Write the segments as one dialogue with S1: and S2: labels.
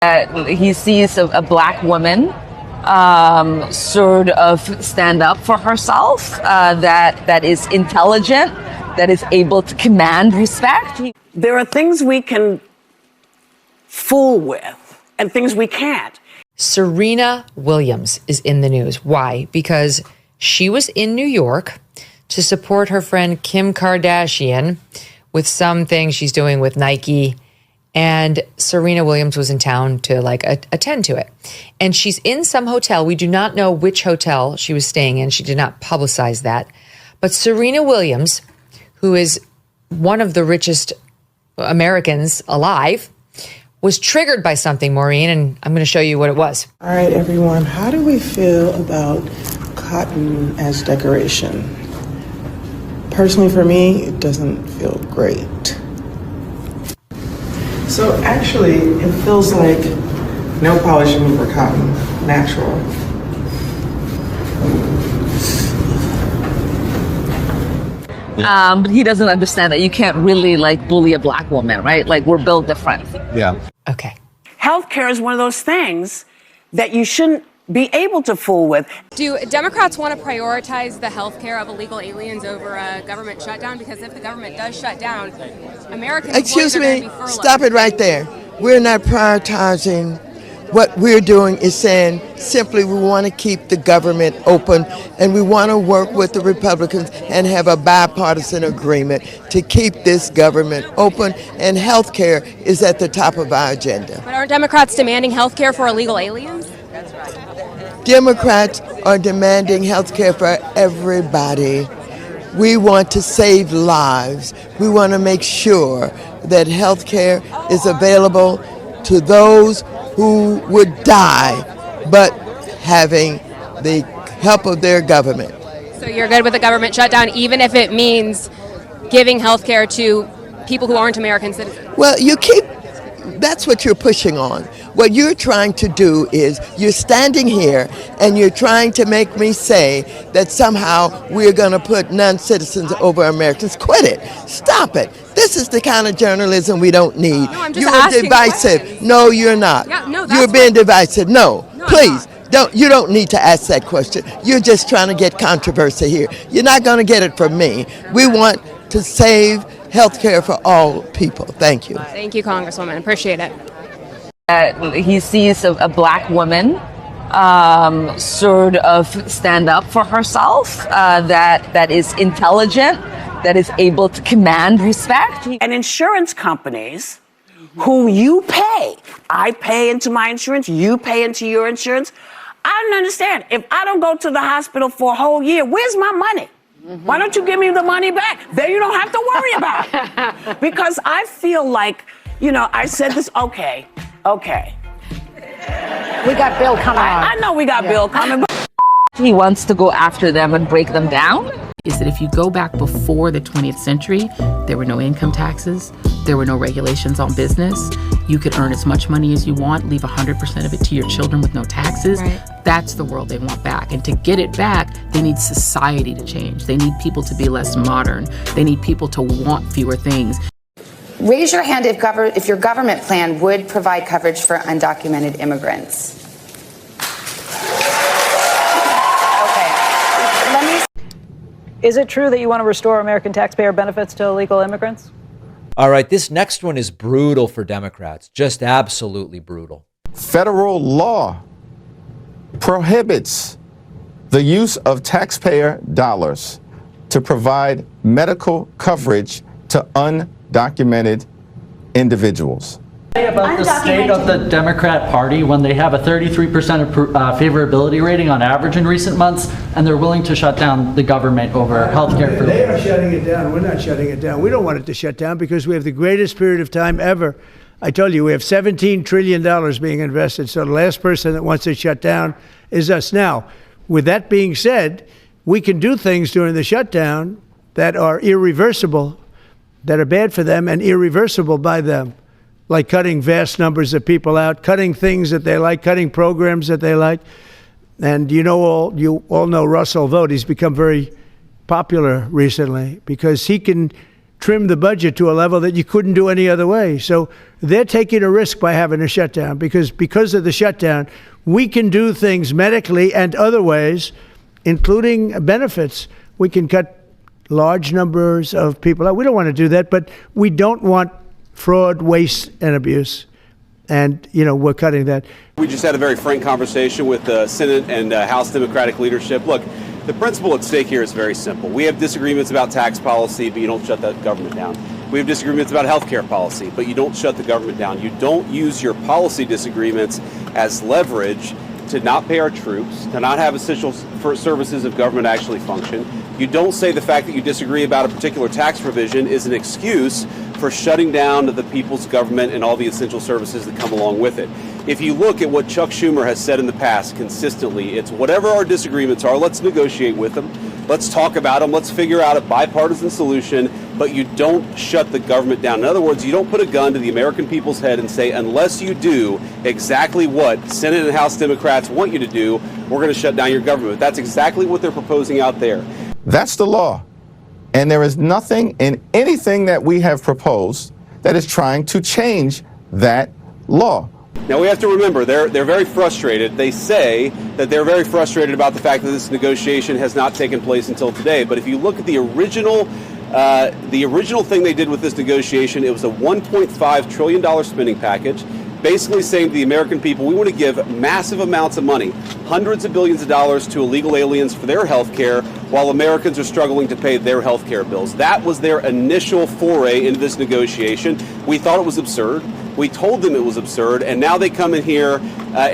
S1: He sees a black woman sort of stand up for herself, that is intelligent, that is able to command respect.
S2: There are things we can fool with and things we can't.
S3: Serena Williams is in the news. Why? Because she was in New York to support her friend Kim Kardashian with some things she's doing with Nike. And Serena Williams was in town to attend to it. And she's in some hotel. We do not know which hotel she was staying in. She did not publicize that. But Serena Williams, who is one of the richest Americans alive, was triggered by something, Maureen, and I'm going to show you what it was.
S4: All right, everyone, how do we feel about cotton as decoration? Personally, for me, it doesn't feel great. So actually, it feels like no polish remover cotton, natural.
S1: But he doesn't understand that you can't really bully a black woman, right? We're built different.
S5: Yeah.
S3: Okay.
S2: Healthcare is one of those things that you shouldn't be able to fool with.
S6: Do Democrats want to prioritize the healthcare of illegal aliens over a government shutdown? Because if the government does shut down, American
S7: Excuse
S6: employees are going
S7: me,
S6: to be furloughed.
S7: stop it right there. We're not prioritizing. What we're doing is saying simply we want to keep the government open and we want to work with the Republicans and have a bipartisan agreement to keep this government open, and health care is at the top of our agenda.
S6: But aren't Democrats demanding health care for illegal aliens?
S7: Democrats are demanding health care for everybody. We want to save lives. We want to make sure that health care is available to those who would die, but having the help of their government.
S6: So you're good with the government shutdown, even if it means giving health care to people who aren't American citizens?
S7: Well, that's what you're pushing on. What you're trying to do is you're standing here and you're trying to make me say that somehow we're going to put non-citizens over Americans. Quit it. Stop it. This is the kind of journalism we don't need.
S6: No, I'm just
S7: you're
S6: asking
S7: divisive.
S6: questions.
S7: No, you're not.
S6: Yeah, no,
S7: you're
S6: that's
S7: being divisive. No,
S6: No, I'm
S7: please.
S6: not.
S7: You don't need to ask that question. You're just trying to get controversy here. You're not going to get it from me. We want to save health care for all people. Thank you.
S6: Thank you, Congresswoman. Appreciate it.
S1: He sees a black woman sort of stand up for herself, that is intelligent, that is able to command respect.
S2: And insurance companies who you pay, I pay into my insurance, you pay into your insurance. I don't understand. If I don't go to the hospital for a whole year, where's my money? Why don't you give me the money back? Then you don't have to worry about it. Because I feel like, I said this, okay.
S8: We got Bill coming on.
S2: I know we got Bill coming, but
S1: He wants to go after them and break them down.
S9: Is that if you go back before the 20th century, there were no income taxes, there were no regulations on business. You could earn as much money as you want, leave 100% of it to your children with no taxes.
S6: Right.
S9: That's the world they want back. And to get it back, they need society to change. They need people to be less modern. They need people to want fewer things.
S10: Raise your hand if your government plan would provide coverage for undocumented immigrants.
S8: Is it true that you want to restore American taxpayer benefits to illegal immigrants?
S11: All right, this next one is brutal for Democrats, just absolutely brutal.
S5: Federal law prohibits the use of taxpayer dollars to provide medical coverage to undocumented individuals.
S12: About the state of the Democrat Party when they have a 33% favorability rating on average in recent months, and they're willing to shut down the government over health care.
S13: They are shutting it down. We're not shutting it down. We don't want it to shut down because we have the greatest period of time ever. I told you we have $17 trillion being invested, so the last person that wants it shut down is us. Now, with that being said, we can do things during the shutdown that are irreversible, that are bad for them and irreversible by them. Like cutting vast numbers of people out, cutting things that they like, cutting programs that they like. And you all know Russell Vought. He's become very popular recently because he can trim the budget to a level that you couldn't do any other way. So they're taking a risk by having a shutdown because of the shutdown, we can do things medically and other ways, including benefits. We can cut large numbers of people out. We don't want to do that, but we don't want fraud, waste, and abuse. And, we're cutting that.
S14: We just had a very frank conversation with the Senate and House Democratic leadership. Look, the principle at stake here is very simple. We have disagreements about tax policy, but you don't shut that government down. We have disagreements about health care policy, but you don't shut the government down. You don't use your policy disagreements as leverage to not pay our troops, to not have essential services of government actually function. You don't say the fact that you disagree about a particular tax provision is an excuse for shutting down the people's government and all the essential services that come along with it. If you look at what Chuck Schumer has said in the past consistently, it's whatever our disagreements are, let's negotiate with them. Let's talk about them. Let's figure out a bipartisan solution, but you don't shut the government down. In other words, you don't put a gun to the American people's head and say, unless you do exactly what Senate and House Democrats want you to do, we're going to shut down your government. That's exactly what they're proposing out there.
S5: That's the law. And there is nothing in anything that we have proposed that is trying to change that law.
S14: Now, we have to remember, they're very frustrated. They say that they're very frustrated about the fact that this negotiation has not taken place until today. But if you look at the original thing they did with this negotiation, it was a $1.5 trillion spending package, basically saying to the American people, we want to give massive amounts of money, hundreds of billions of dollars to illegal aliens for their health care while Americans are struggling to pay their health care bills. That was their initial foray into this negotiation. We thought it was absurd. We told them it was absurd, and now they come in here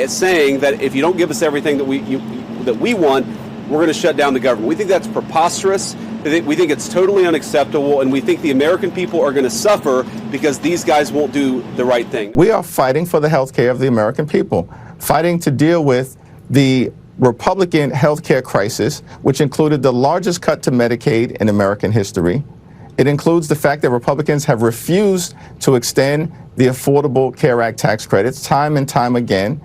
S14: saying that if you don't give us everything that we want, we're going to shut down the government. We think that's preposterous. We think it's totally unacceptable, and we think the American people are going to suffer because these guys won't do the right thing.
S5: We are fighting for the health care of the American people, fighting to deal with the Republican health care crisis, which included the largest cut to Medicaid in American history. It includes the fact that Republicans have refused to extend the Affordable Care Act tax credits time and time again,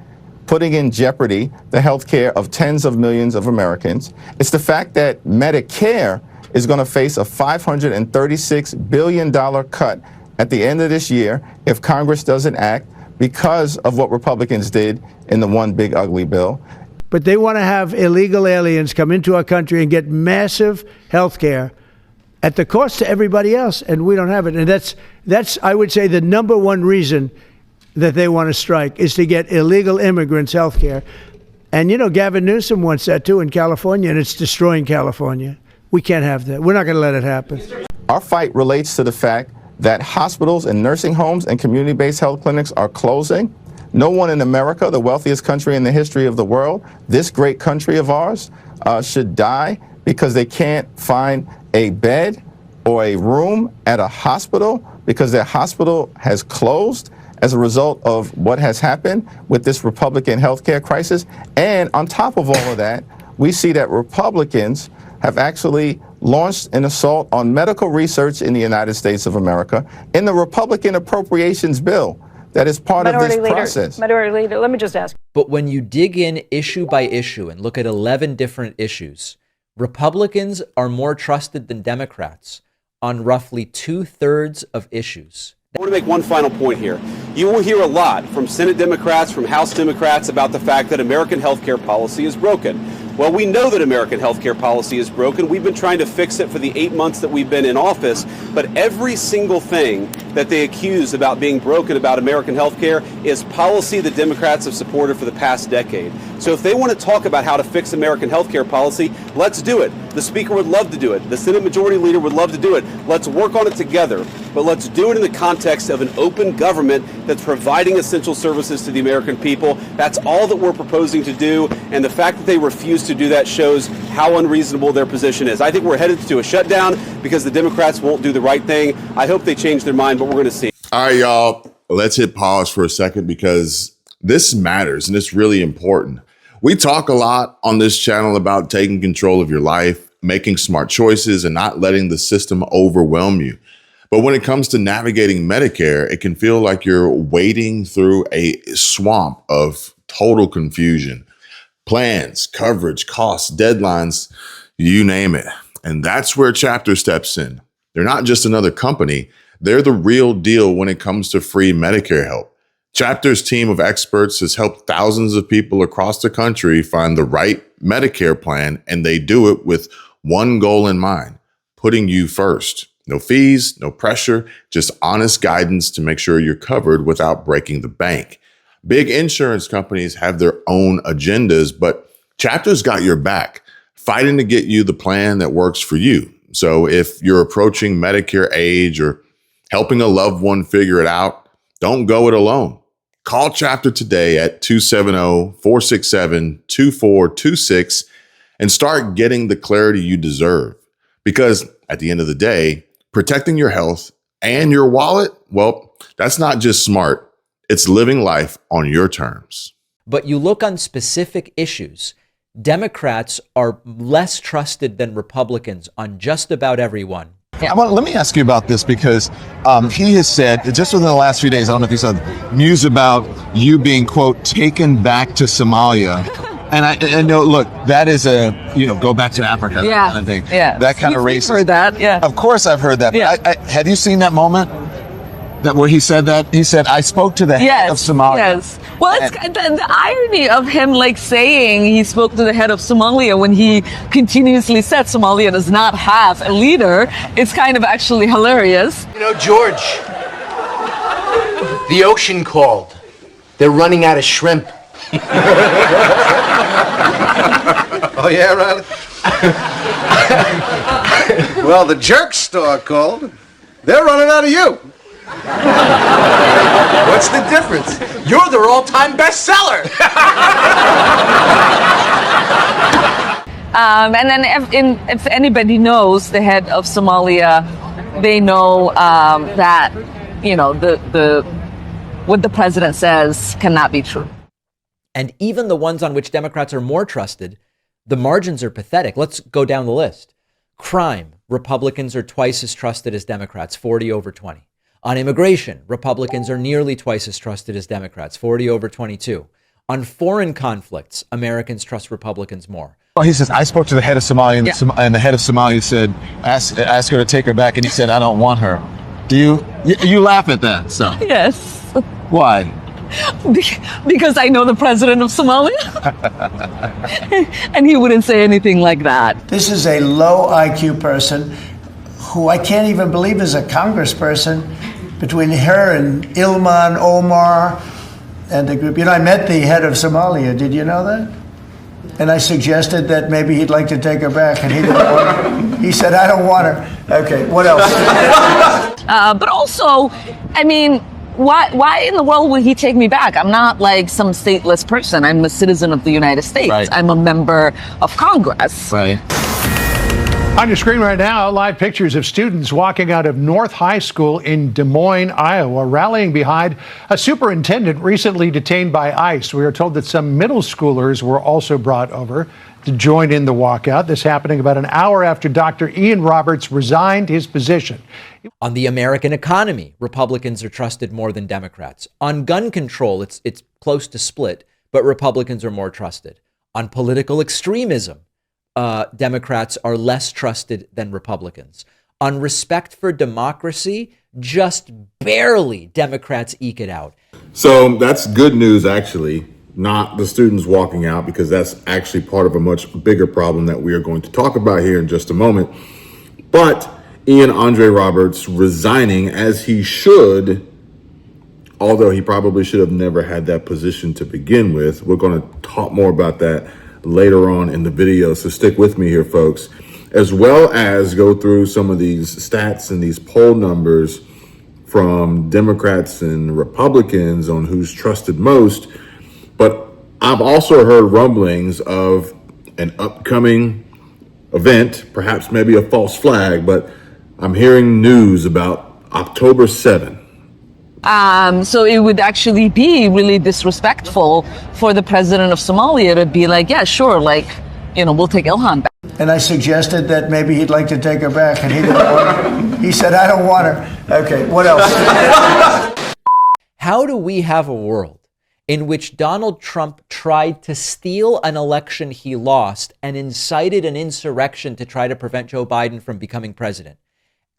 S5: putting in jeopardy the health care of tens of millions of Americans. It's the fact that Medicare is going to face a $536 billion cut at the end of this year if Congress doesn't act because of what Republicans did in the One Big Ugly Bill.
S13: But they want to have illegal aliens come into our country and get massive health care at the cost to everybody else, and we don't have it. And that's I would say, the number one reason that they want to strike is to get illegal immigrants health care. And, Gavin Newsom wants that, too, in California, and it's destroying California. We can't have that. We're not going to let it happen.
S5: Our fight relates to the fact that hospitals and nursing homes and community-based health clinics are closing. No one in America, the wealthiest country in the history of the world, this great country of ours, should die because they can't find a bed or a room at a hospital because their hospital has closed as a result of what has happened with this Republican healthcare crisis. And on top of all of that, we see that Republicans have actually launched an assault on medical research in the United States of America in the Republican appropriations bill that is part of this process.
S8: Minority Leader, let me just ask.
S11: But when you dig in issue by issue and look at 11 different issues, Republicans are more trusted than Democrats on roughly 2/3 of issues.
S14: I want to make one final point here. You will hear a lot from Senate Democrats, from House Democrats about the fact that American healthcare policy is broken. Well, we know that American healthcare policy is broken. We've been trying to fix it for the 8 months that we've been in office, but every single thing that they accuse about being broken about American healthcare is policy that Democrats have supported for the past decade. So if they want to talk about how to fix American healthcare policy, let's do it. The Speaker would love to do it. The Senate Majority Leader would love to do it. Let's work on it together, but let's do it in the context of an open government that's providing essential services to the American people. That's all that we're proposing to do, and the fact that they refuse to do that shows how unreasonable their position is. I think we're headed to a shutdown because the Democrats won't do the right thing. I hope they change their mind, but we're going to see.
S15: All right, y'all, let's hit pause for a second because this matters and it's really important. We talk a lot on this channel about taking control of your life, making smart choices, and not letting the system overwhelm you. But when it comes to navigating Medicare, it can feel like you're wading through a swamp of total confusion. Plans, coverage, costs, deadlines, you name it. And that's where Chapter steps in. They're not just another company. They're the real deal when it comes to free Medicare help. Chapter's team of experts has helped thousands of people across the country find the right Medicare plan, and they do it with one goal in mind: putting you first. No fees, no pressure, just honest guidance to make sure you're covered without breaking the bank. Big insurance companies have their own agendas, but Chapter's got your back, fighting to get you the plan that works for you. So if you're approaching Medicare age or helping a loved one figure it out, don't go it alone. Call Chapter today at 270-467-2426 and start getting the clarity you deserve. Because at the end of the day, protecting your health and your wallet, well, that's not just smart. It's living life on your terms.
S11: But you look on specific issues, Democrats are less trusted than Republicans on just about everyone.
S16: Let me ask you about this, because he has said just within the last few days, I don't know if you saw news about you being, quote, taken back to Somalia. And I know, look, that is go back to Africa kind of thing.
S1: Yeah.
S16: That kind of racist.
S1: You've heard that, yeah.
S16: Of course I've heard that.
S1: Yeah.
S16: But have you seen that moment? Where he said that? He said, I spoke to the head of Somalia.
S1: Yes. Well, it's the irony of him saying he spoke to the head of Somalia when he continuously said Somalia does not have a leader. It's kind of actually hilarious.
S17: You know, George, the ocean called. They're running out of shrimp.
S18: Oh, yeah, Riley? Well, the jerk store called. They're running out of you.
S17: What's the difference? You're their all-time bestseller.
S1: And then if anybody knows the head of Somalia, they know that, what the president says cannot be true.
S11: And even the ones on which Democrats are more trusted, the margins are pathetic. Let's go down the list. Crime, Republicans are twice as trusted as Democrats, 40/20. On immigration, Republicans are nearly twice as trusted as Democrats, 40/22. On foreign conflicts, Americans trust Republicans more.
S16: Well, he says, I spoke to the head of Somalia, and the head of Somalia said, ask her to take her back, and he said, I don't want her. Do you laugh at that? So
S1: Yes.
S16: Why?
S1: Because I know the president of Somalia. And he wouldn't say anything like that.
S13: This is a low IQ person who I can't even believe is a congressperson. Between her and Ilman Omar and the group. I met the head of Somalia. Did you know that? And I suggested that maybe he'd like to take her back, and he didn't want her. He said, I don't want her. Okay, what else?
S1: But also, why in the world would he take me back? I'm not like some stateless person. I'm a citizen of the United States.
S16: Right.
S1: I'm a member of Congress.
S16: Right.
S19: On your screen right now, live pictures of students walking out of North High School in Des Moines, Iowa, rallying behind a superintendent recently detained by ICE. We are told that some middle schoolers were also brought over to join in the walkout. This happening about an hour after Dr. Ian Roberts resigned his position.
S11: On the American economy, Republicans are trusted more than Democrats. On gun control, it's close to split, but Republicans are more trusted. On political extremism, Democrats are less trusted than Republicans. On respect for democracy, just barely Democrats eke it out.
S15: So that's good news, actually, not the students walking out, because that's actually part of a much bigger problem that we are going to talk about here in just a moment. But Ian Andre Roberts resigning, as he should, although he probably should have never had that position to begin with. We're going to talk more about that later on in the video, so stick with me here, folks, as well as go through some of these stats and these poll numbers from Democrats and Republicans on who's trusted most. But I've also heard rumblings of an upcoming event, perhaps maybe a false flag, but I'm hearing news about October 7th.
S1: So it would actually be really disrespectful for the president of Somalia to be like, yeah, sure, we'll take Ilhan back.
S13: And I suggested that maybe he'd like to take her back, and he didn't want her. He said, I don't want her. Okay, what else?
S11: How do we have a world in which Donald Trump tried to steal an election he lost and incited an insurrection to try to prevent Joe Biden from becoming president?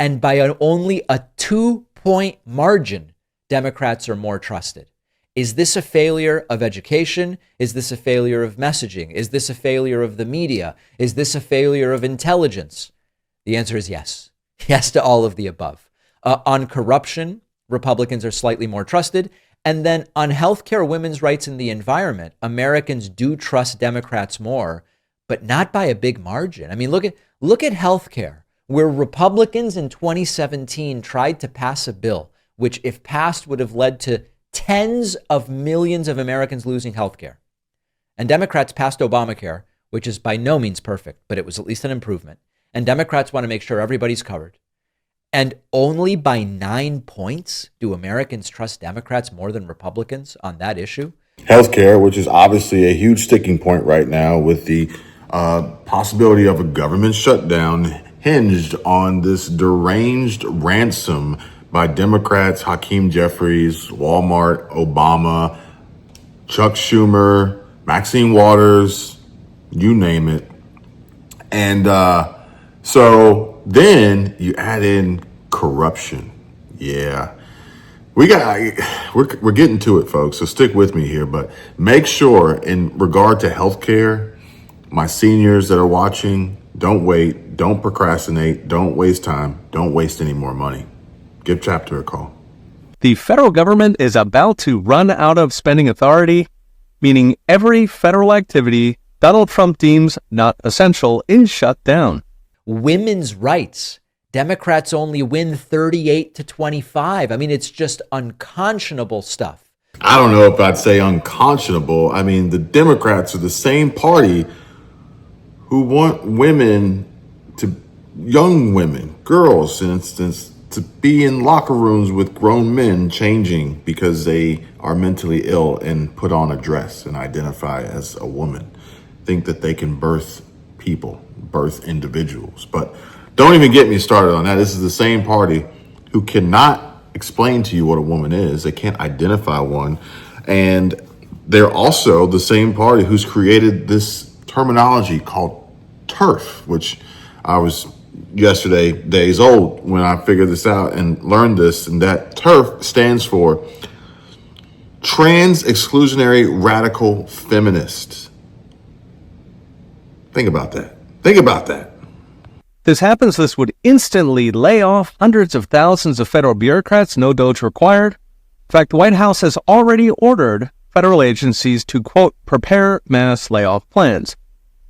S11: And by only a 2-point margin, Democrats are more trusted. Is this a failure of education? Is this a failure of messaging? Is this a failure of the media? Is this a failure of intelligence? The answer is yes. Yes to all of the above. On corruption, Republicans are slightly more trusted. And then on healthcare, women's rights, and the environment, Americans do trust Democrats more, but not by a big margin. I mean, look at healthcare, where Republicans in 2017 tried to pass a bill, which if passed would have led to tens of millions of Americans losing healthcare. And Democrats passed Obamacare, which is by no means perfect, but it was at least an improvement. And Democrats want to make sure everybody's covered. And only by 9 points do Americans trust Democrats more than Republicans on that issue.
S15: Healthcare, which is obviously a huge sticking point right now with the possibility of a government shutdown hinged on this deranged ransom by Democrats, Hakeem Jeffries, Walmart, Obama, Chuck Schumer, Maxine Waters, you name it. And so then you add in corruption. Yeah. We're getting to it, folks, so stick with me here. But make sure, in regard to healthcare, my seniors that are watching, don't wait, don't procrastinate, don't waste time, don't waste any more money. Give Chapter a call.
S20: The federal government is about to run out of spending authority, meaning every federal activity Donald Trump deems not essential is shut down.
S11: Women's rights. Democrats only win 38 to 25. I mean, it's just unconscionable stuff.
S15: I don't know if I'd say unconscionable. I mean, the Democrats are the same party who want young women, girls, for instance, to be in locker rooms with grown men changing because they are mentally ill and put on a dress and identify as a woman. Think that they can birth people, birth individuals. But don't even get me started on that. This is the same party who cannot explain to you what a woman is. They can't identify one. And they're also the same party who's created this terminology called TERF, which I was yesterday days old when I figured this out and learned this. And that TERF stands for Trans Exclusionary Radical Feminists. Think about that. Think about that.
S20: This happens, this would instantly lay off hundreds of thousands of federal bureaucrats, no Doge required. In fact, the White House has already ordered federal agencies to, quote, prepare mass layoff plans,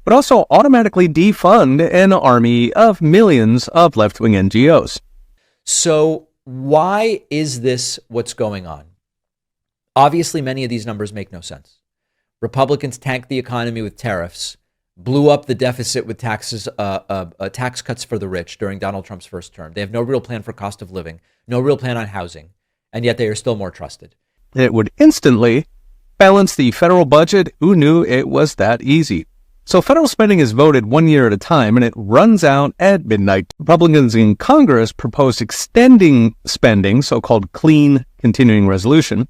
S20: but also automatically defund an army of millions of left-wing NGOs.
S11: So why is this what's going on? Obviously, many of these numbers make no sense. Republicans tanked the economy with tariffs, blew up the deficit with taxes, tax cuts for the rich during Donald Trump's first term. They have no real plan for cost of living, no real plan on housing, and yet they are still more trusted.
S20: It would instantly balance the federal budget. Who knew it was that easy? So federal spending is voted 1 year at a time, and it runs out at midnight. Republicans in Congress proposed extending spending, so-called clean continuing resolution,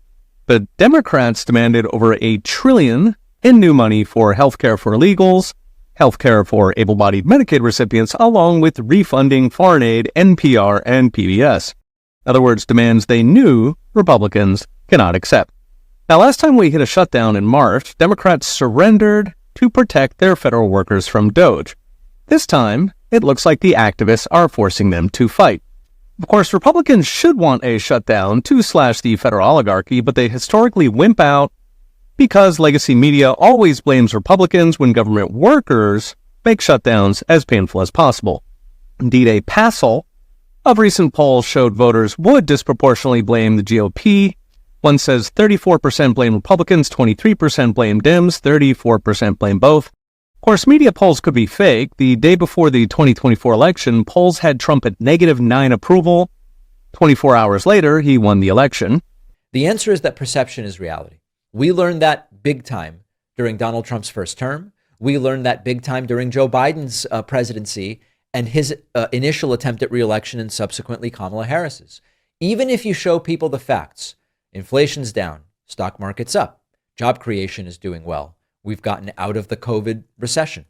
S20: but Democrats demanded over $1 trillion in new money for healthcare for illegals, healthcare for able-bodied Medicaid recipients, along with refunding foreign aid, NPR, and PBS. In other words, demands they knew Republicans cannot accept. Now, last time we hit a shutdown in March, Democrats surrendered to protect their federal workers from Doge. This time, it looks like the activists are forcing them to fight. Of course, Republicans should want a shutdown to slash the federal oligarchy, but they historically wimp out because legacy media always blames Republicans when government workers make shutdowns as painful as possible. Indeed, a passel of recent polls showed voters would disproportionately blame the GOP. One says 34% blame Republicans, 23% blame Dems, 34% blame both. Of course, media polls could be fake. The day before the 2024 election, polls had Trump at -9 approval. 24 hours later, he won the election.
S11: The answer is that perception is reality. We learned that big time during Donald Trump's first term. We learned that big time during Joe Biden's presidency and his initial attempt at re-election and subsequently Kamala Harris's. Even if you show people the facts, inflation's down, stock market's up, job creation is doing well, we've gotten out of the COVID recession,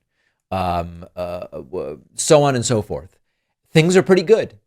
S11: so on and so forth. Things are pretty good.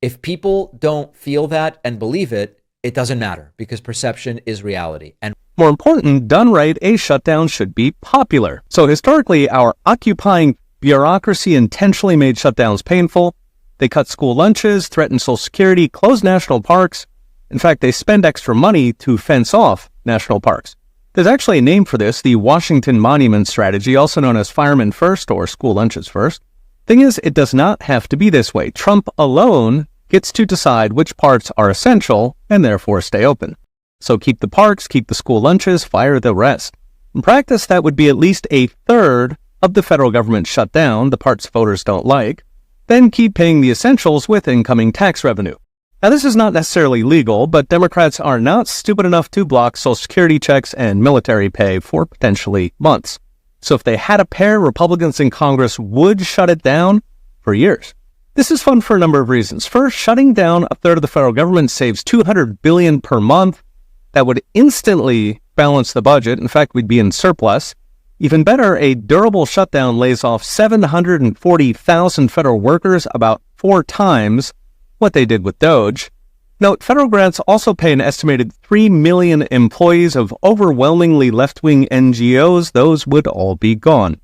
S11: If people don't feel that and believe it, it doesn't matter because perception is reality. And
S20: more important, done right, a shutdown should be popular. So historically, our occupying bureaucracy intentionally made shutdowns painful. They cut school lunches, threatened Social Security, closed national parks. In fact, they spend extra money to fence off national parks. There's actually a name for this, the Washington Monument Strategy, also known as Firemen First or School Lunches First. Thing is, it does not have to be this way. Trump alone gets to decide which parts are essential and therefore stay open. So keep the parks, keep the school lunches, fire the rest. In practice, that would be at least a third of the federal government shut down, the parts voters don't like, then keep paying the essentials with incoming tax revenue. Now, this is not necessarily legal, but Democrats are not stupid enough to block Social Security checks and military pay for potentially months. So if they had a pair, Republicans in Congress would shut it down for years. This is fun for a number of reasons. First, shutting down a third of the federal government saves $200 billion per month. That would instantly balance the budget. In fact, we'd be in surplus. Even better, a durable shutdown lays off 740,000 federal workers, about 4 times what they did with Doge. Note, federal grants also pay an estimated 3 million employees of overwhelmingly left-wing NGOs. Those would all be gone.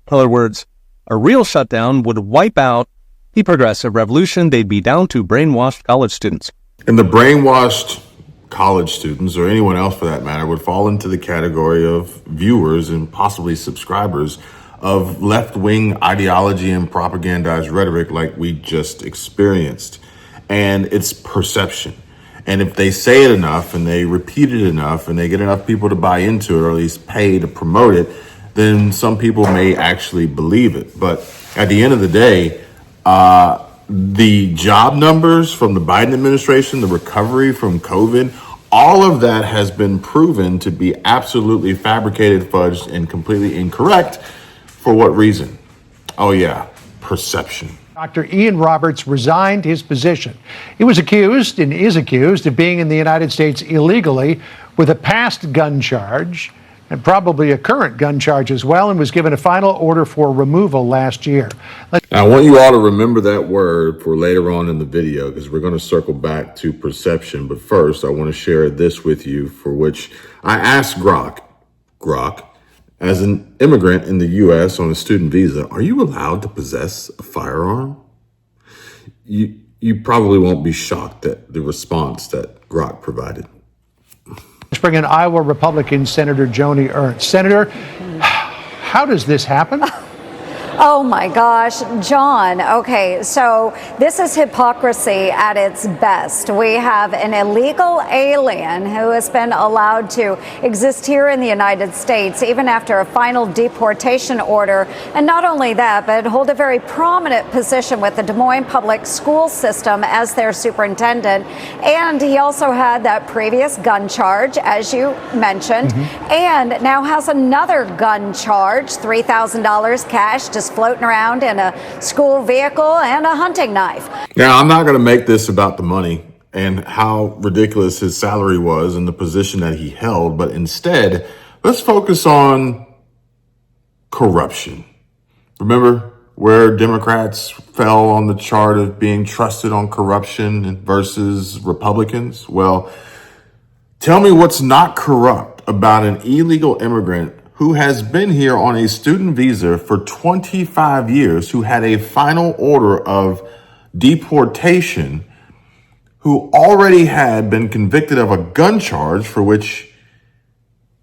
S20: In other words, a real shutdown would wipe out the progressive revolution. They'd be down to brainwashed college students.
S15: And the brainwashed college students, or anyone else for that matter, would fall into the category of viewers and possibly subscribers of left-wing ideology and propagandized rhetoric like we just experienced. And it's perception. And if they say it enough and they repeat it enough and they get enough people to buy into it or at least pay to promote it, then some people may actually believe it. But at the end of the day, the job numbers from the Biden administration, the recovery from COVID, all of that has been proven to be absolutely fabricated, fudged, and completely incorrect. For what reason? Oh yeah, perception.
S19: Dr. Ian Roberts resigned his position. He was accused and is accused of being in the United States illegally with a past gun charge and probably a current gun charge as well, and was given a final order for removal last year.
S15: I want you all to remember that word for later on in the video because we're going to circle back to perception. But first, I want to share this with you, for which I asked Grok, as an immigrant in the U.S. on a student visa, are you allowed to possess a firearm? You probably won't be shocked at the response that Grok provided.
S19: Let's bring in Iowa Republican Senator Joni Ernst. Senator, how does this happen?
S21: Oh my gosh, John. Okay, so this is hypocrisy at its best. We have an illegal alien who has been allowed to exist here in the United States even after a final deportation order. And not only that, but hold a very prominent position with the Des Moines public school system as their superintendent. And he also had that previous gun charge, as you mentioned, and now has another gun charge, $3,000 cash, just floating around in a school vehicle, and a hunting knife.
S15: Now, I'm not going to make this about the money and how ridiculous his salary was and the position that he held, but instead, let's focus on corruption. Remember where Democrats fell on the chart of being trusted on corruption versus Republicans? Well, tell me what's not corrupt about an illegal immigrant who has been here on a student visa for 25 years, who had a final order of deportation, who already had been convicted of a gun charge for which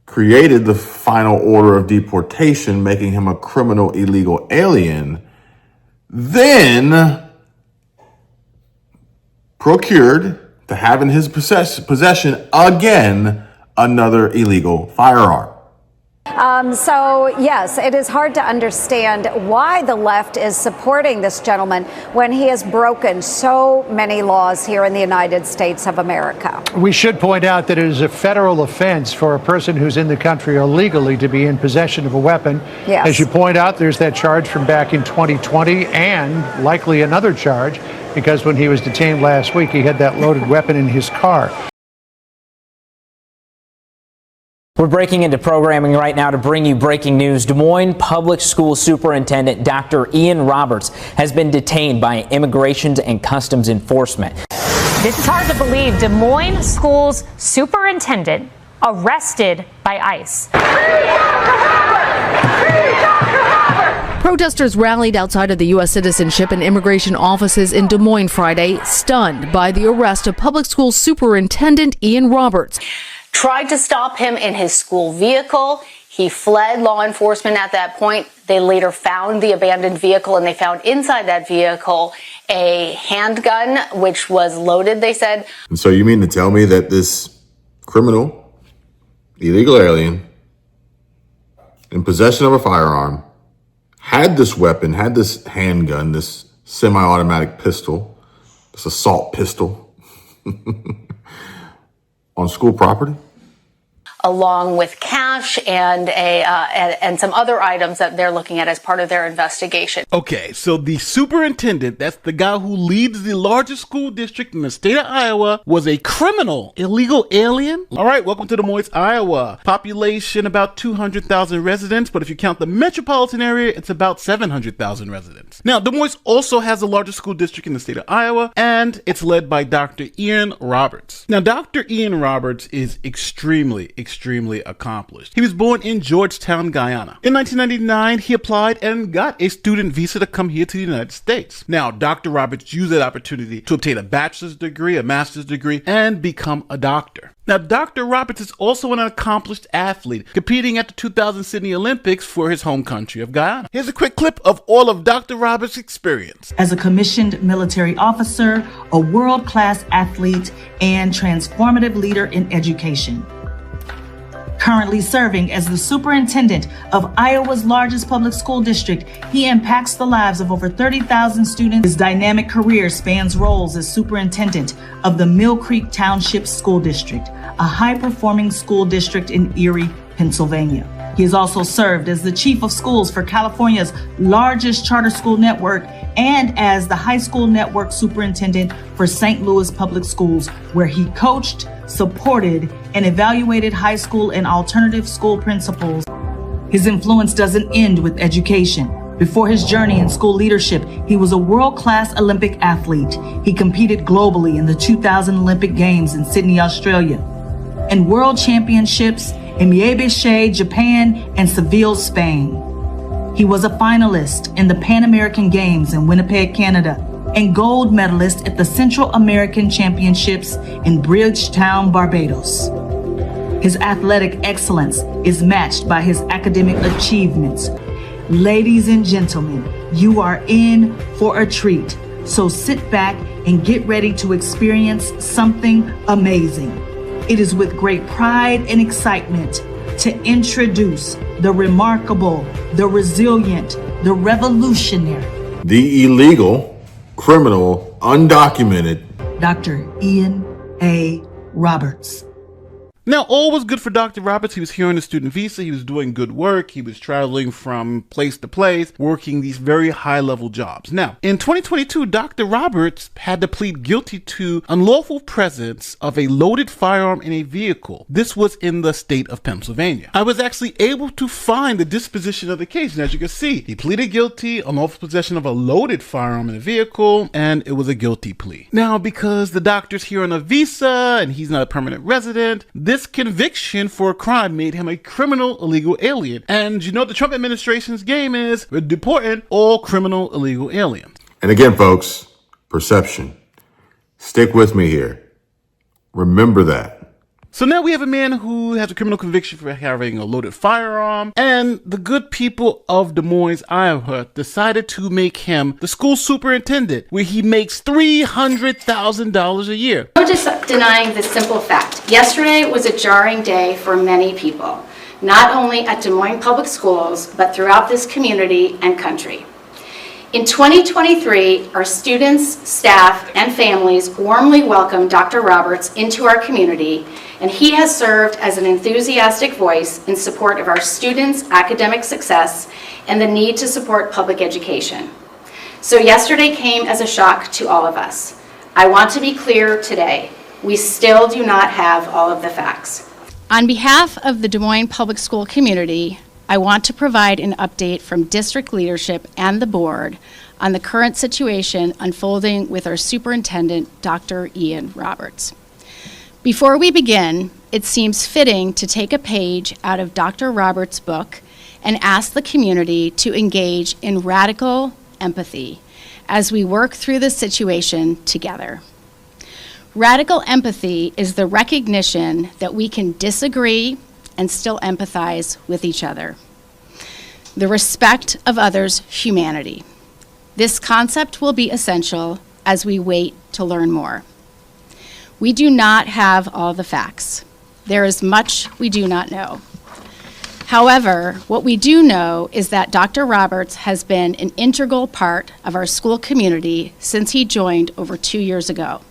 S15: created the final order of deportation, making him a criminal illegal alien, then procured to have in his possession again another illegal firearm.
S21: So, yes, it is hard to understand why the left is supporting this gentleman when he has broken so many laws here in the United States of America.
S19: We should point out that it is a federal offense for a person who's in the country illegally to be in possession of a weapon.
S21: Yes.
S19: As you point out, there's that charge from back in 2020 and likely another charge because when he was detained last week, he had that loaded weapon in his car.
S4: We're breaking into programming right now to bring you breaking news. Des Moines Public School Superintendent Dr. Ian Roberts has been detained by Immigration and Customs Enforcement.
S22: This is hard to believe. Des Moines Schools Superintendent arrested by ICE.
S23: Protesters rallied outside of the U.S. Citizenship and Immigration offices in Des Moines Friday, stunned by the arrest of Public School Superintendent Ian Roberts.
S24: Tried to stop him in his school vehicle. He fled law enforcement at that point. They later found the abandoned vehicle, and they found inside that vehicle a handgun, which was loaded, they said.
S15: And so you mean to tell me that this criminal, illegal alien, in possession of a firearm, had this weapon, had this handgun, this semi-automatic pistol, this assault pistol, on school property?
S24: Along with cash and some other items that they're looking at as part of their investigation.
S25: Okay, so the superintendent, that's the guy who leads the largest school district in the state of Iowa, was a criminal, illegal alien? All right, welcome to Des Moines, Iowa. Population about 200,000 residents, but if you count the metropolitan area, it's about 700,000 residents. Now, Des Moines also has the largest school district in the state of Iowa, and it's led by Dr. Ian Roberts. Now, Dr. Ian Roberts is extremely accomplished. He was born in Georgetown, Guyana. In 1999, he applied and got a student visa to come here to the United States. Now, Dr. Roberts used that opportunity to obtain a bachelor's degree, a master's degree, and become a doctor. Now, Dr. Roberts is also an accomplished athlete, competing at the 2000 Sydney Olympics for his home country of Guyana. Here's a quick clip of all of Dr. Roberts' experience.
S26: As a commissioned military officer, a world-class athlete, and transformative leader in education. Currently serving as the superintendent of Iowa's largest public school district, he impacts the lives of over 30,000 students. His dynamic career spans roles as superintendent of the Mill Creek Township School District, a high-performing school district in Erie, Pennsylvania. He has also served as the chief of schools for California's largest charter school network and as the high school network superintendent for St. Louis Public Schools, where he coached, supported, and evaluated high school and alternative school principals. His influence doesn't end with education. Before his journey in school leadership, he was a world-class Olympic athlete. He competed globally in the 2000 Olympic Games in Sydney, Australia, and World Championships in Miebe, Japan, and Seville, Spain. He was a finalist in the Pan American Games in Winnipeg, Canada, and gold medalist at the Central American Championships in Bridgetown, Barbados. His athletic excellence is matched by his academic achievements. Ladies and gentlemen, you are in for a treat. So sit back and get ready to experience something amazing. It is with great pride and excitement to introduce the remarkable, the resilient, the revolutionary,
S15: The illegal, criminal, undocumented
S26: Dr. Ian A. Roberts.
S25: Now, all was good for Dr. Roberts. He was here on a student visa. He was doing good work. He was traveling from place to place, working these very high-level jobs. Now, in 2022, Dr. Roberts had to plead guilty to unlawful presence of a loaded firearm in a vehicle. This was in the state of Pennsylvania. I was actually able to find the disposition of the case, and as you can see, he pleaded guilty, unlawful possession of a loaded firearm in a vehicle, and it was a guilty plea. Now, because the doctor's here on a visa and he's not a permanent resident, this conviction for a crime made him a criminal illegal alien. And you know what the Trump administration's game is? We're deporting all criminal illegal aliens.
S15: And again, folks, perception. Stick with me here. Remember that.
S25: So now we have a man who has a criminal conviction for having a loaded firearm, and the good people of Des Moines, Iowa decided to make him the school superintendent, where he makes $300,000 a year.
S27: No denying this simple fact. Yesterday was a jarring day for many people, not only at Des Moines Public Schools, but throughout this community and country. In 2023, our students, staff, and families warmly welcome Dr. Roberts into our community, and he has served as an enthusiastic voice in support of our students' academic success and the need to support public education. So yesterday came as a shock to all of us. I want to be clear today, we still do not have all of the facts. On behalf of the Des Moines Public School community, I want to provide an update from district leadership and the board on the current situation unfolding with our superintendent, Dr. Ian Roberts. Before we begin, it seems fitting to take a page out of Dr. Roberts' book and ask the community to engage in radical empathy as we work through the situation together. Radical empathy is the recognition that we can disagree and still empathize with each other. The respect of others' humanity. This concept will be essential as we wait to learn more. We do not have all the facts. There is much we do not know. However, what we do know is that Dr. Roberts has been an integral part of our school community since he joined over 2 years ago.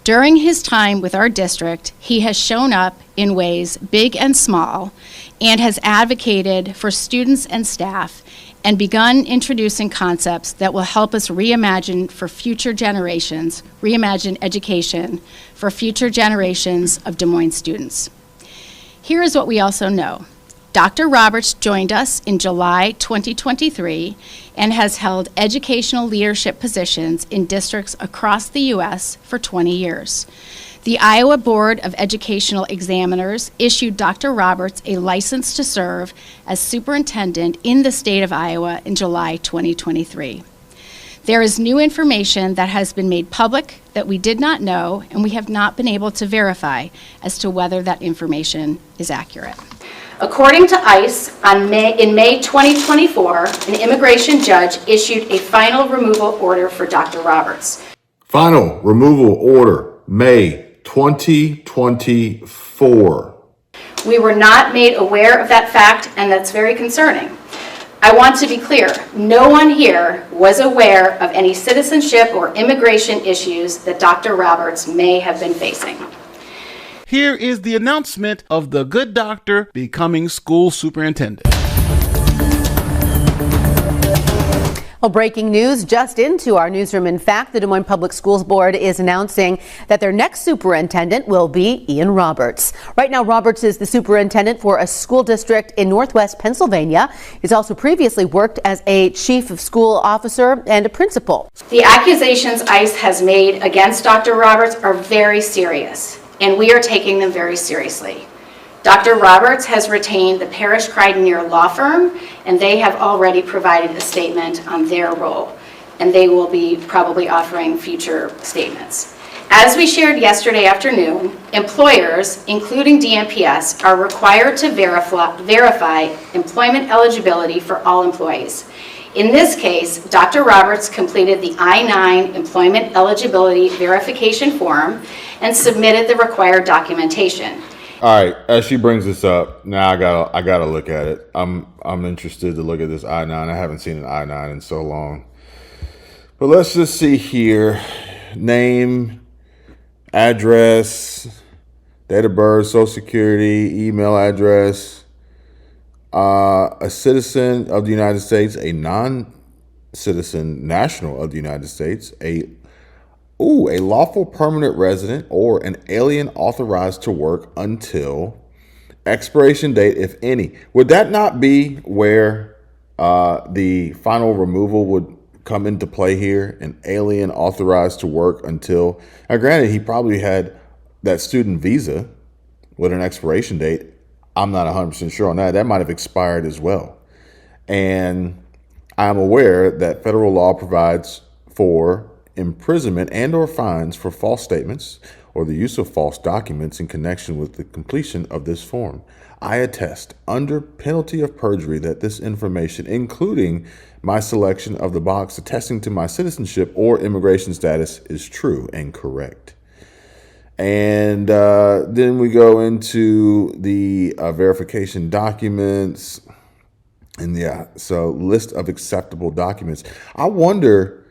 S27: During his time with our district, he has shown up in ways big and small and has advocated for students and staff and begun introducing concepts that will help us reimagine education for future generations of Des Moines students. Here is what we also know. Dr. Roberts joined us in July 2023 and has held educational leadership positions in districts across the U.S. for 20 years. The Iowa Board of Educational Examiners issued Dr. Roberts a license to serve as superintendent in the state of Iowa in July 2023. There is new information that has been made public that we did not know, and we have not been able to verify as to whether that information is accurate. According to ICE, in May 2024, an immigration judge issued a final removal order for Dr. Roberts.
S15: Final removal order, May 2024.
S27: We were not made aware of that fact, and that's very concerning. I want to be clear, no one here was aware of any citizenship or immigration issues that Dr. Roberts may have been facing.
S25: Here is the announcement of the good doctor becoming school superintendent.
S2: Well, breaking news just into our newsroom. In fact, the Des Moines Public Schools Board is announcing that their next superintendent will be Ian Roberts. Right now, Roberts is the superintendent for a school district in Northwest Pennsylvania. He's also previously worked as a chief of school officer and a principal.
S27: The accusations ICE has made against Dr. Roberts are very serious, and we are taking them very seriously. Dr. Roberts has retained the Parrish Cridenere law firm, and they have already provided a statement on their role, and they will be probably offering future statements. As we shared yesterday afternoon, employers, including DMPS, are required to verify employment eligibility for all employees. In this case, Dr. Roberts completed the I-9 employment eligibility verification form and submitted the required documentation.
S15: All right, as she brings this up, now I gotta look at it. I'm interested to look at this I-9. I haven't seen an I-9 in so long. But let's just see here. Name, address, date of birth, social security, email address, a citizen of the United States, a non-citizen national of the United States, a lawful permanent resident, or an alien authorized to work until expiration date, if any. Would that not be where the final removal would come into play here? An alien authorized to work until, now granted, he probably had that student visa with an expiration date. I'm not 100% sure on that. That might have expired as well. And I'm aware that federal law provides for imprisonment and or fines for false statements or the use of false documents in connection with the completion of this form. I attest under penalty of perjury that this information, including my selection of the box attesting to my citizenship or immigration status, is true and correct. And then we go into the verification documents, and so list of acceptable documents. I wonder,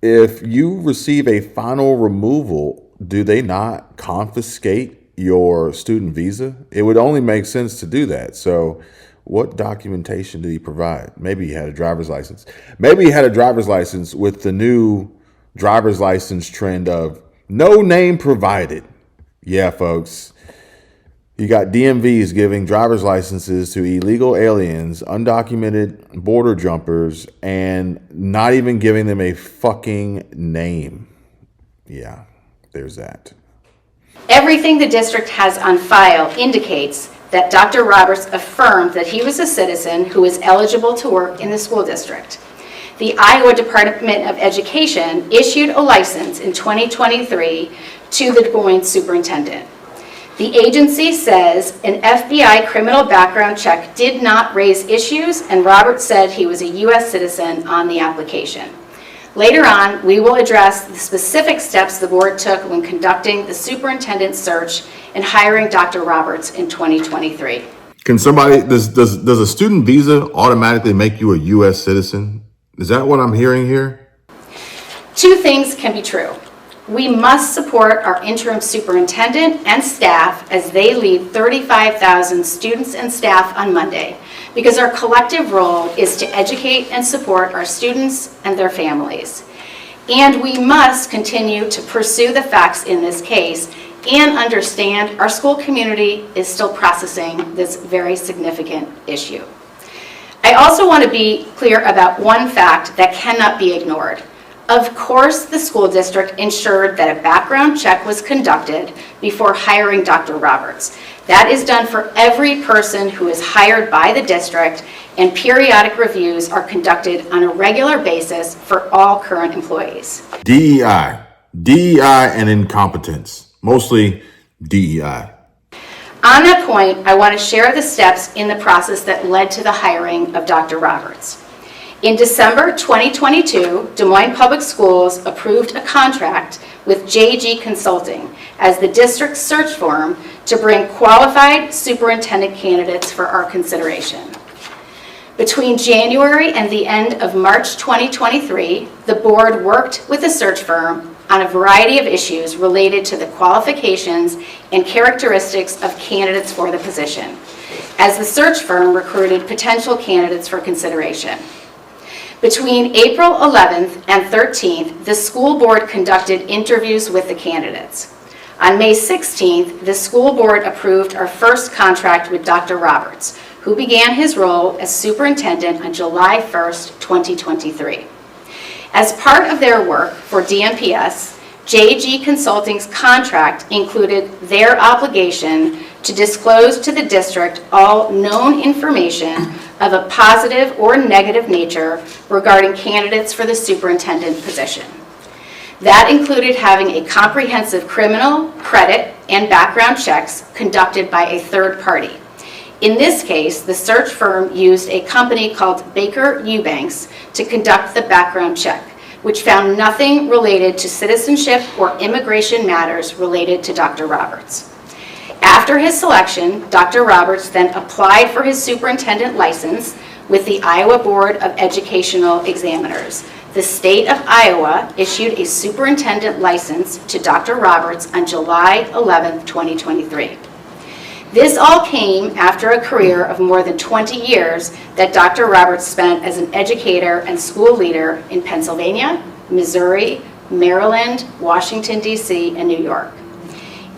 S15: if you receive a final removal, do they not confiscate your student visa? It would only make sense to do that. So what documentation did he provide? Maybe he had a driver's license. Maybe he had a driver's license with the new driver's license trend of no name provided. Yeah, folks. You got DMVs giving driver's licenses to illegal aliens, undocumented border jumpers, and not even giving them a fucking name. Yeah, there's that.
S27: Everything the district has on file indicates that Dr. Roberts affirmed that he was a citizen who is eligible to work in the school district. The Iowa Department of Education issued a license in 2023 to the Des Moines superintendent. The agency says an FBI criminal background check did not raise issues, and Roberts said he was a U.S. citizen on the application. Later on, we will address the specific steps the board took when conducting the superintendent search and hiring Dr. Roberts in 2023.
S15: Can somebody, does a student visa automatically make you a U.S. citizen? Is that what I'm hearing here?
S27: Two things can be true. We must support our interim superintendent and staff as they lead 35,000 students and staff on Monday, because our collective role is to educate and support our students and their families. And we must continue to pursue the facts in this case and understand our school community is still processing this very significant issue. I also want to be clear about one fact that cannot be ignored. Of course, the school district ensured that a background check was conducted before hiring Dr. Roberts. That is done for every person who is hired by the district, and periodic reviews are conducted on a regular basis for all current employees.
S15: DEI and incompetence, mostly DEI.
S27: On that point, I want to share the steps in the process that led to the hiring of Dr. Roberts. In December 2022, Des Moines Public Schools approved a contract with JG Consulting as the district's search firm to bring qualified superintendent candidates for our consideration. Between January and the end of March 2023, the board worked with the search firm on a variety of issues related to the qualifications and characteristics of candidates for the position, as the search firm recruited potential candidates for consideration. Between April 11th and 13th, the school board conducted interviews with the candidates. On May 16th, the school board approved our first contract with Dr. Roberts, who began his role as superintendent on July 1st, 2023. As part of their work for DMPS, JG Consulting's contract included their obligation to disclose to the district all known information of a positive or negative nature regarding candidates for the superintendent position. That included having a comprehensive criminal, credit, and background checks conducted by a third party. In this case, the search firm used a company called Baker Eubanks to conduct the background check, which found nothing related to citizenship or immigration matters related to Dr. Roberts. After his selection, Dr. Roberts then applied for his superintendent license with the Iowa Board of Educational Examiners. The state of Iowa issued a superintendent license to Dr. Roberts on July 11, 2023. This all came after a career of more than 20 years that Dr. Roberts spent as an educator and school leader in Pennsylvania, Missouri, Maryland, Washington, D.C., and New York.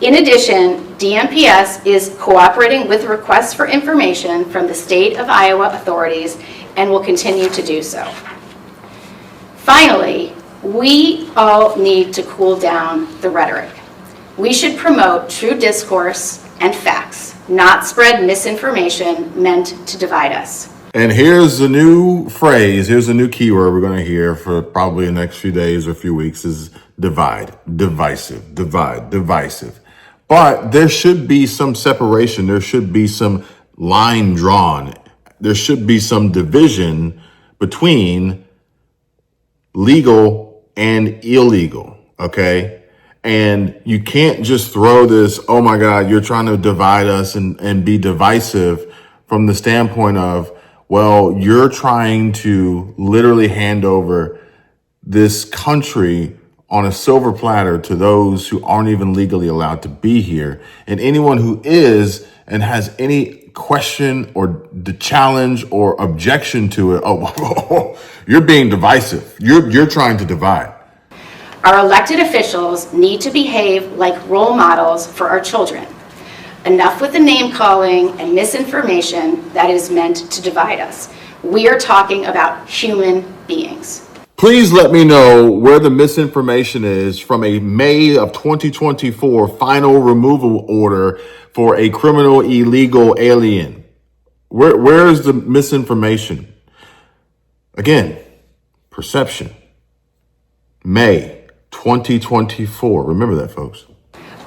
S27: In addition, DMPS is cooperating with requests for information from the state of Iowa authorities and will continue to do so. Finally, we all need to cool down the rhetoric. We should promote true discourse and facts, not spread misinformation meant to divide us.
S15: And here's a new phrase, here's a new keyword we're going to hear for probably the next few days or few weeks is divide, divisive, divide, divisive. But there should be some separation. There should be some line drawn. There should be some division between legal and illegal, okay? And you can't just throw this, oh my God, you're trying to divide us and be divisive from the standpoint of, well, you're trying to literally hand over this country on a silver platter to those who aren't even legally allowed to be here. And anyone who is and has any question or the challenge or objection to it, oh, you're being divisive. You're trying to divide.
S27: Our elected officials need to behave like role models for our children. Enough with the name calling and misinformation that is meant to divide us. We are talking about human beings.
S15: Please let me know where the misinformation is from a May of 2024 final removal order for a criminal illegal alien. Where is the misinformation? Again, perception. May 2024. Remember that, folks.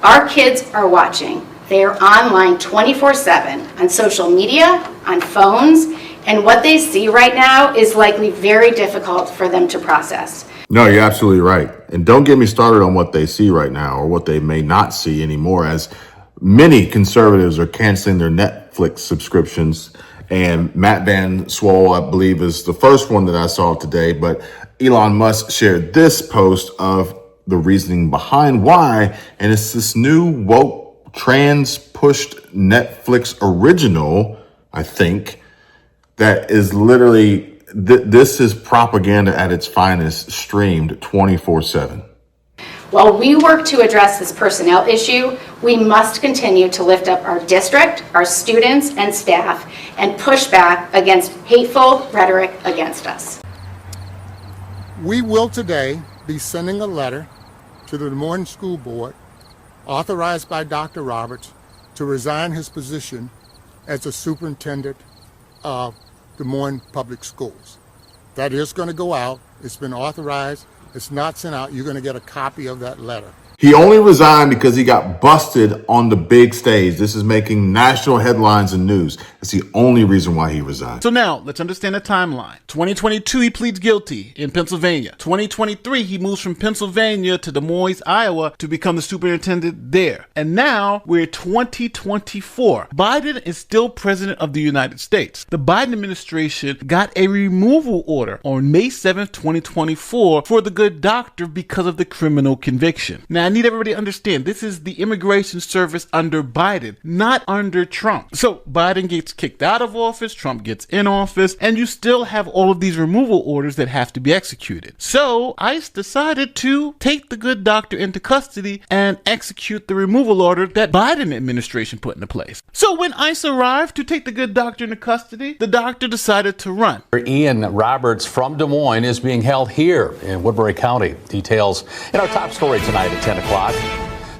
S27: Our kids are watching. They are online 24/7 on social media, on phones, and what they see right now is likely very difficult for them to process.
S15: No, you're absolutely right. And don't get me started on what they see right now or what they may not see anymore, as many conservatives are canceling their Netflix subscriptions. And Matt Van Swole, I believe, is the first one that I saw today. But Elon Musk shared this post of the reasoning behind why. And it's this new woke trans pushed Netflix original, I think, that is literally, this is propaganda at its finest, streamed 24/7.
S27: While we work to address this personnel issue, we must continue to lift up our district, our students and staff, and push back against hateful rhetoric against us.
S3: We will today be sending a letter to the Des Moines School Board, authorized by Dr. Roberts, to resign his position as a superintendent of Des Moines Public Schools. That is going to go out. It's been authorized. It's not sent out. You're going to get a copy of that letter.
S15: He only resigned because he got busted on the big stage. This is making national headlines and news. That's the only reason why he resigned.
S25: So now, let's understand the timeline. 2022, he pleads guilty in Pennsylvania. 2023, he moves from Pennsylvania to Des Moines, Iowa to become the superintendent there. And now, we're 2024. Biden is still president of the United States. The Biden administration got a removal order on May 7th, 2024 for the good doctor because of the criminal conviction. Now, I need everybody to understand, this is the immigration service under Biden, not under Trump. So Biden gets kicked out of office, Trump gets in office, and you still have all of these removal orders that have to be executed. So ICE decided to take the good doctor into custody and execute the removal order that Biden administration put into place. So when ICE arrived to take the good doctor into custody, the doctor decided to run.
S5: Ian Roberts from Des Moines is being held here in Woodbury County. Details in our top story tonight at 10 o'clock.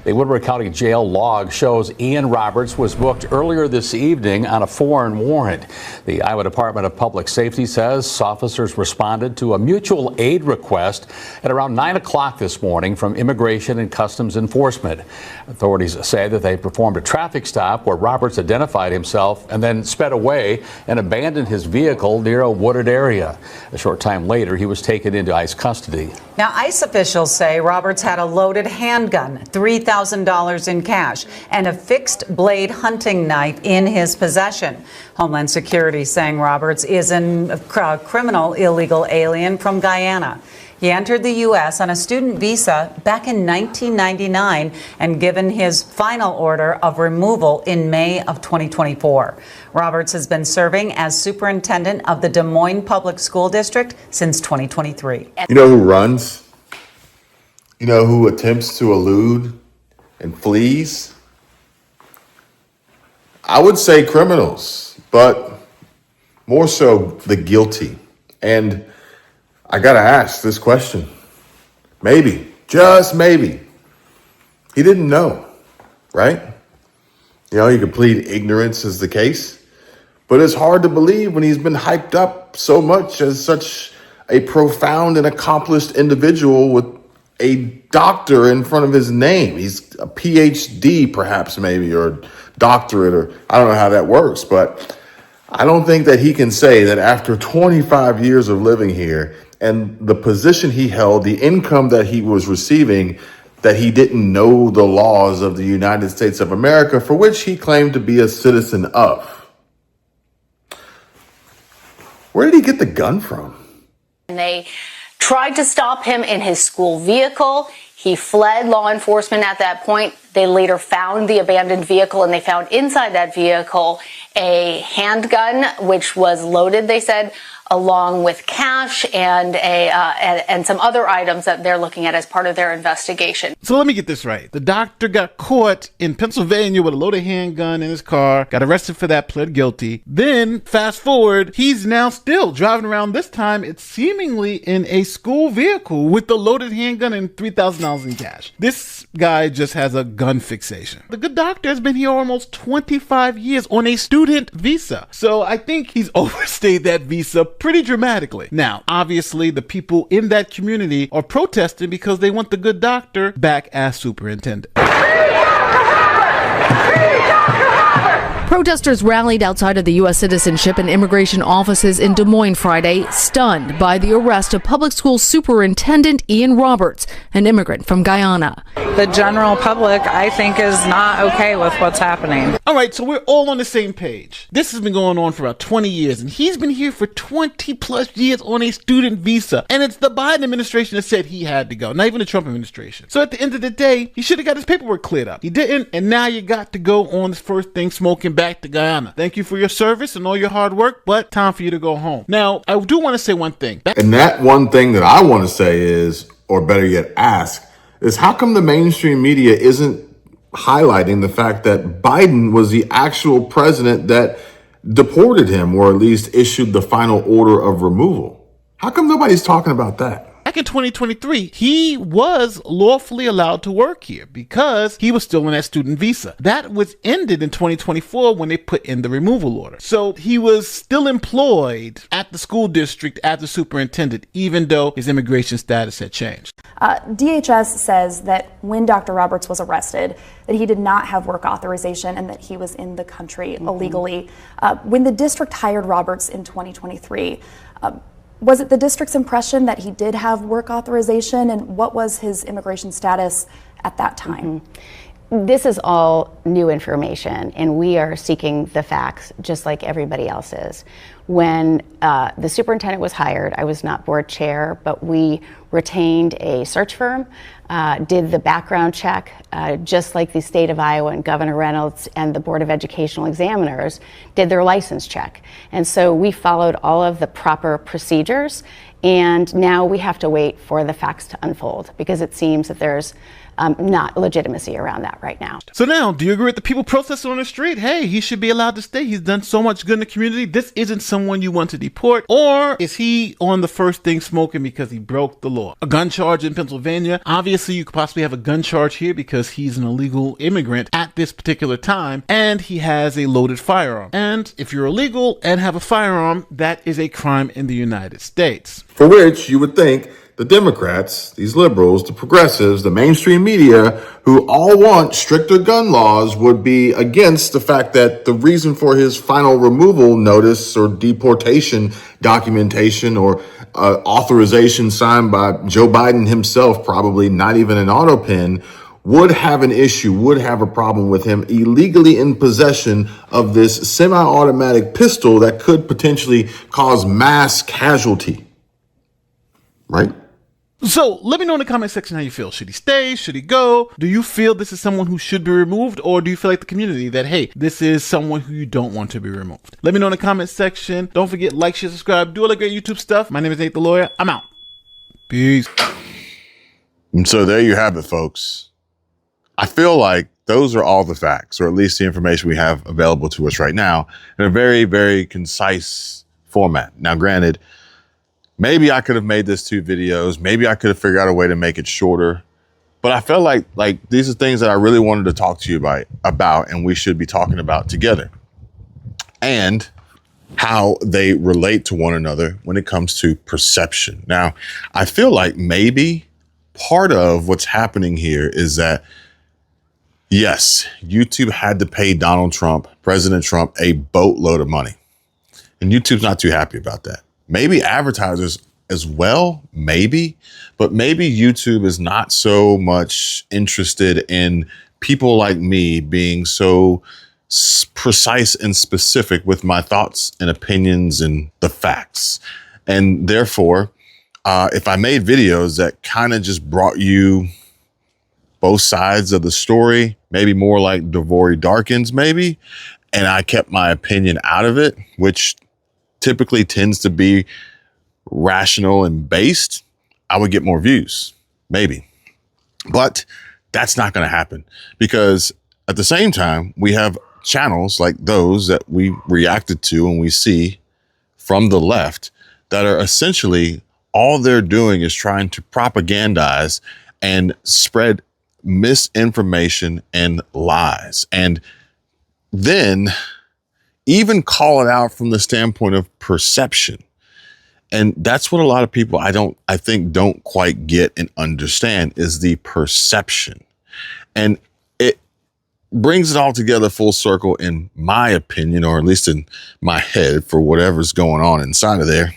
S5: The Woodbury County Jail log shows Ian Roberts was booked earlier this evening on a foreign warrant. The Iowa Department of Public Safety says officers responded to a mutual aid request at around 9 o'clock this morning from Immigration and Customs Enforcement. Authorities say that they performed a traffic stop where Roberts identified himself and then sped away and abandoned his vehicle near a wooded area. A short time later, he was taken into ICE custody.
S6: Now, ICE officials say Roberts had a loaded handgun, $3,000 in cash, and a fixed blade hunting knife in his possession. Homeland Security saying Roberts is a criminal illegal alien from Guyana. He entered the U.S. on a student visa back in 1999 and given his final order of removal in May of 2024. Roberts has been serving as superintendent of the Des Moines Public School District since 2023.
S15: You know who runs? You know who attempts to elude and flees? I would say criminals, but more so the guilty. And I gotta ask this question. Maybe, just maybe, he didn't know, right? You know, he could plead ignorance as the case, but it's hard to believe when he's been hyped up so much as such a profound and accomplished individual with a doctor in front of his name. He's a PhD, perhaps, maybe, or doctorate, or I don't know how that works, but I don't think that he can say that after 25 years of living here and the position he held, the income that he was receiving, that he didn't know the laws of the United States of America, for which he claimed to be a citizen of. Where did he get the gun from?
S24: And they tried to stop him in his school vehicle. He fled law enforcement at that point. They later found the abandoned vehicle, and they found inside that vehicle a handgun, which was loaded, they said, along with cash and some other items that they're looking at as part of their investigation.
S25: So let me get this right. The doctor got caught in Pennsylvania with a loaded handgun in his car, got arrested for that, pled guilty. Then, fast forward, he's now still driving around. This time, it's seemingly in a school vehicle with the loaded handgun and $3,000 in cash. This guy just has a gun fixation. The good doctor has been here almost 25 years on a student visa. So I think he's overstayed that visa pretty dramatically. Now, obviously, the people in that community are protesting because they want the good doctor back as superintendent.
S23: Protesters rallied outside of the U.S. Citizenship and Immigration offices in Des Moines Friday, stunned by the arrest of public school superintendent Ian Roberts, an immigrant from Guyana.
S7: The general public, I think, is not okay with what's happening.
S25: All right, so we're all on the same page. This has been going on for about 20 years, and he's been here for 20 plus years on a student visa. And it's the Biden administration that said he had to go, not even the Trump administration. So at the end of the day, he should have got his paperwork cleared up. He didn't, and now you got to go on this first thing smoking back to Guyana. Thank you for your service and all your hard work, but time for you to go home. Now, I do want to say one thing.
S15: And that one thing that I want to say is, or better yet ask, is how come the mainstream media isn't highlighting the fact that Biden was the actual president that deported him, or at least issued the final order of removal? How come nobody's talking about that?
S25: Back in 2023, he was lawfully allowed to work here because he was still on that student visa. That was ended in 2024 when they put in the removal order. So he was still employed at the school district as the superintendent, even though his immigration status had changed.
S8: DHS says that when Dr. Roberts was arrested, that he did not have work authorization and that he was in the country illegally. When the district hired Roberts in 2023, was it the district's impression that he did have work authorization, and what was his immigration status at that time?
S9: This is all new information, and we are seeking the facts just like everybody else is. When the superintendent was hired, I was not board chair, but we retained a search firm, did the background check, just like the state of Iowa and Governor Reynolds and the Board of Educational Examiners did their license check. And so we followed all of the proper procedures, and now we have to wait for the facts to unfold because it seems that there's not legitimacy around that right now.
S25: So now, do you agree with the people protesting on the street? Hey, he should be allowed to stay. He's done so much good in the community. This isn't someone you want to deport. Or is he on the first thing smoking because he broke the law? A gun charge in Pennsylvania. Obviously, you could possibly have a gun charge here because he's an illegal immigrant at this particular time, and he has a loaded firearm. And if you're illegal and have a firearm, that is a crime in the United States.
S15: For which you would think the Democrats, these liberals, the progressives, the mainstream media, who all want stricter gun laws, would be against the fact that the reason for his final removal notice or deportation documentation or authorization signed by Joe Biden himself, probably not even an auto pen, would have an issue, would have a problem with him illegally in possession of this semi-automatic pistol that could potentially cause mass casualty. Right?
S25: So let me know in the comment section how you feel. Should he stay? Should he go? Do you feel this is someone who should be removed? Or do you feel like the community that, hey, this is someone who you don't want to be removed? Let me know in the comment section. Don't forget, like, share, subscribe, do all the great YouTube stuff. My name is Nate the Lawyer. I'm out. Peace.
S15: And so there you have it, folks. I feel like those are all the facts, or at least the information we have available to us right now in a very, very concise format. Now, granted, maybe I could have made this 2 videos. Maybe I could have figured out a way to make it shorter. But I felt like these are things that I really wanted to talk to you about, and we should be talking about together. And how they relate to one another when it comes to perception. Now, I feel like maybe part of what's happening here is that, yes, YouTube had to pay Donald Trump, President Trump, a boatload of money. And YouTube's not too happy about that. Maybe advertisers as well, maybe, but maybe YouTube is not so much interested in people like me being so precise and specific with my thoughts and opinions and the facts. And therefore, if I made videos that kind of just brought you both sides of the story, maybe more like Devory Darkins, maybe. And I kept my opinion out of it, which typically tends to be rational and based, I would get more views, maybe. But that's not going to happen, because at the same time, we have channels like those that we reacted to and we see from the left that are essentially, all they're doing is trying to propagandize and spread misinformation and lies. And then even call it out from the standpoint of perception. And that's what a lot of people I think don't quite get and understand, is the perception. And it brings it all together full circle, in my opinion, or at least in my head, for whatever's going on inside of there.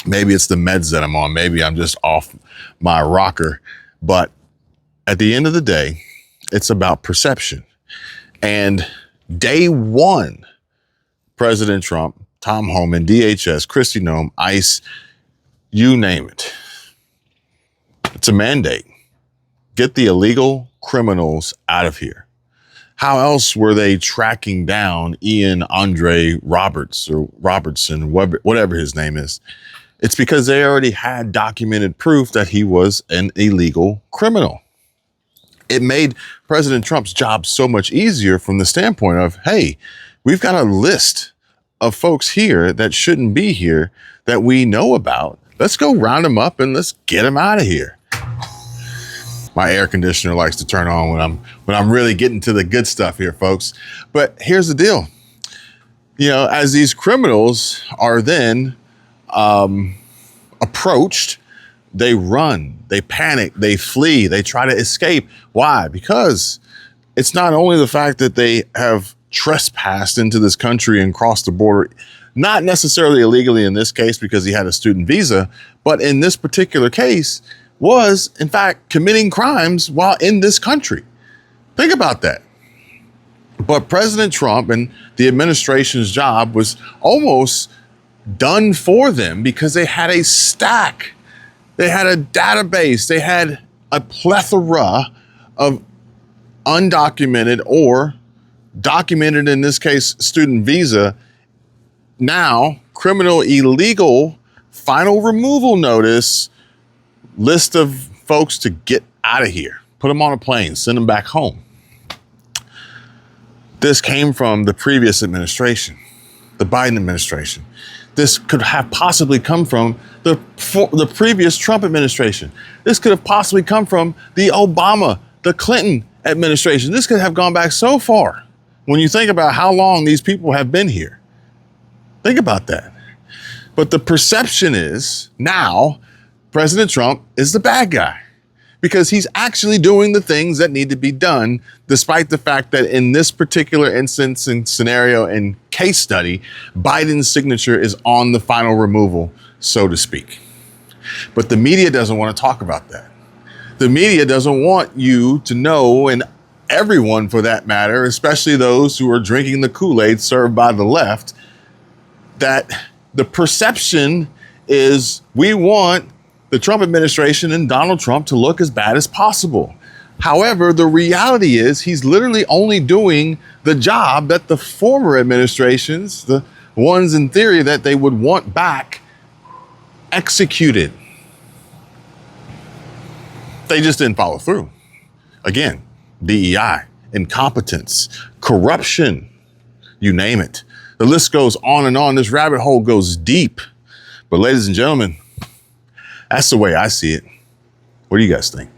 S15: Maybe it's the meds that I'm on. Maybe I'm just off my rocker. But at the end of the day, it's about perception. And day one, President Trump, Tom Homan, DHS, Kristi Noem, ICE, you name it. It's a mandate. Get the illegal criminals out of here. How else were they tracking down Ian Andre Roberts or Robertson, whatever his name is? It's because they already had documented proof that he was an illegal criminal. It made President Trump's job so much easier from the standpoint of, hey, we've got a list of folks here that shouldn't be here that we know about. Let's go round them up and let's get them out of here. My air conditioner likes to turn on when I'm really getting to the good stuff here, folks. But here's the deal. You know, as these criminals are then approached, they run, they panic, they flee, they try to escape. Why? Because it's not only the fact that they have trespassed into this country and crossed the border, not necessarily illegally in this case because he had a student visa, but in this particular case was in fact committing crimes while in this country. Think about that. But President Trump and the administration's job was almost done for them, because they had a stack, they had a database, they had a plethora of undocumented or documented, in this case, student visa, now criminal illegal final removal notice list of folks to get out of here, put them on a plane, send them back home. This came from the previous administration, the Biden administration. This could have possibly come from the previous Trump administration. This could have possibly come from the Obama, the Clinton administration. This could have gone back so far. When you think about how long these people have been here, think about that. But the perception is now President Trump is the bad guy, because he's actually doing the things that need to be done, despite the fact that in this particular instance and scenario and case study, Biden's signature is on the final removal, so to speak. But the media doesn't want to talk about that. The media doesn't want you to know, and everyone for that matter, especially those who are drinking the Kool-Aid served by the left, that the perception is we want the Trump administration and Donald Trump to look as bad as possible. However, the reality is he's literally only doing the job that the former administrations, the ones in theory that they would want back, executed. They just didn't follow through. Again, DEI, incompetence, corruption, you name it. The list goes on and on. This rabbit hole goes deep. But ladies and gentlemen, that's the way I see it. What do you guys think?